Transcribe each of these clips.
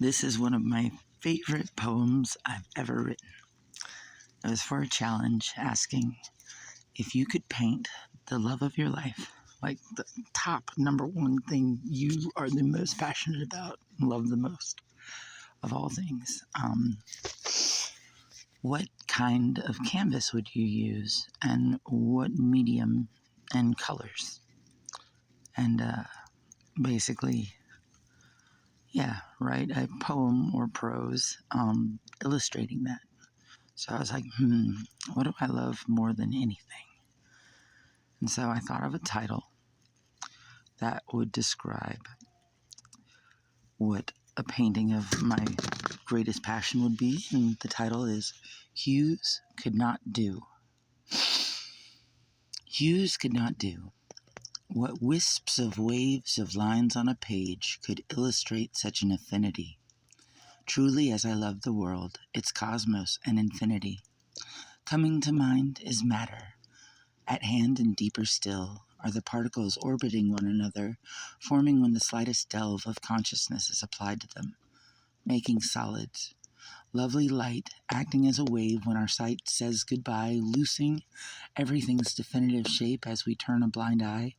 This is one of my favorite poems I've ever written. It was for a challenge asking if you could paint the love of your life, like the top number one thing you are the most passionate about and love the most of all things. What kind of canvas would you use, and what medium and colors? And basically, write a poem or prose illustrating that. So I was like, what do I love more than anything? And so I thought of a title that would describe what a painting of my greatest passion would be. And the title is Hues Could Not Do. Hues could not do what wisps of waves of lines on a page could illustrate such an affinity. Truly, as I love the world, its cosmos and infinity, coming to mind is matter. At hand and deeper still are the particles orbiting one another, forming when the slightest delve of consciousness is applied to them, making solids. Lovely light acting as a wave when our sight says goodbye, loosing everything's definitive shape as we turn a blind eye,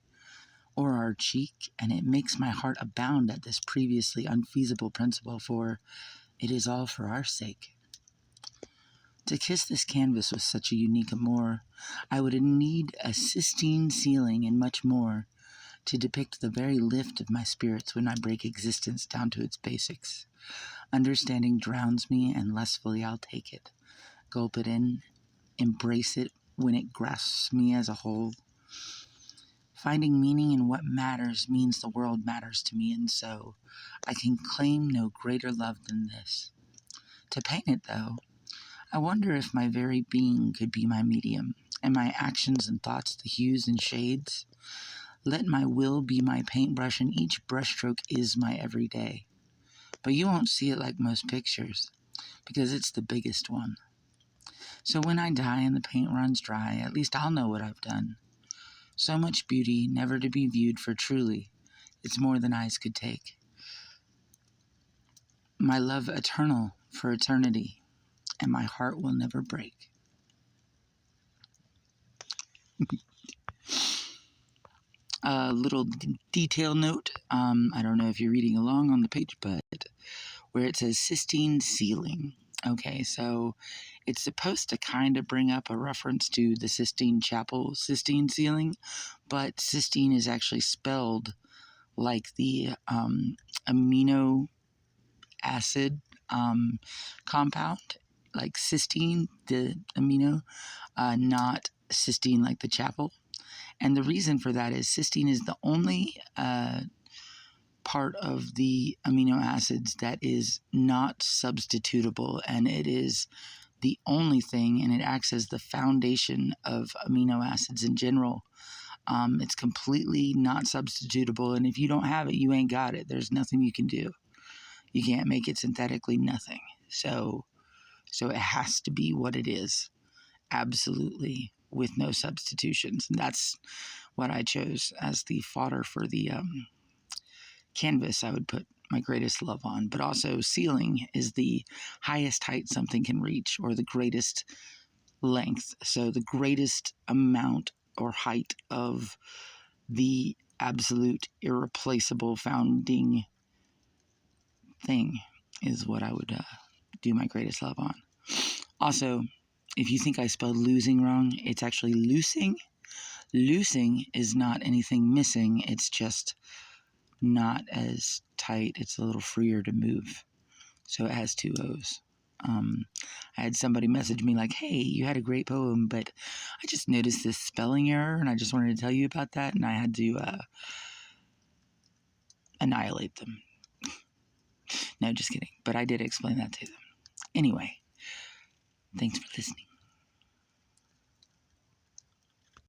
or our cheek, and it makes my heart abound at this previously unfeasible principle, for it is all for our sake. To kiss this canvas with such a unique amour, I would need a sistine ceiling and much more to depict the very lift of my spirits when I break existence down to its basics. Understanding drowns me, and lustfully I'll take it, gulp it in, embrace it when it grasps me as a whole. Finding meaning in what matters means the world matters to me, and so I can claim no greater love than this. To paint it, though, I wonder if my very being could be my medium, and my actions and thoughts the hues and shades. Let my will be my paintbrush, and each brushstroke is my everyday. But you won't see it like most pictures, because it's the biggest one. So when I die and the paint runs dry, at least I'll know what I've done. So much beauty, never to be viewed, for truly, it's more than eyes could take. My love eternal for eternity, and my heart will never break. A little detail note, I don't know if you're reading along on the page, but where it says Sistine Ceiling. Okay, so it's supposed to kind of bring up a reference to the Sistine Chapel Sistine ceiling, but Sistine is actually spelled like the amino acid compound, like cysteine, the amino, not Sistine like the chapel. And the reason for that is cysteine is the only part of the amino acids that is not substitutable, and it is the only thing, and it acts as the foundation of amino acids in general. It's completely not substitutable, and if you don't have it, you ain't got it. There's nothing you can do. You can't make it synthetically, nothing. So it has to be what it is, absolutely, with no substitutions. And that's what I chose as the fodder for the canvas I would put my greatest love on. But also, ceiling is the highest height something can reach, or the greatest length. So the greatest amount or height of the absolute irreplaceable founding thing is what I would do my greatest love on. Also, if you think I spelled losing wrong, it's actually loosing. Loosing is not anything missing. It's just not as tight. It's a little freer to move. So it has two O's. I had somebody message me like, hey, you had a great poem, but I just noticed this spelling error, and I just wanted to tell you about that, and I had to annihilate them. No, just kidding. But I did explain that to them. Anyway, thanks for listening.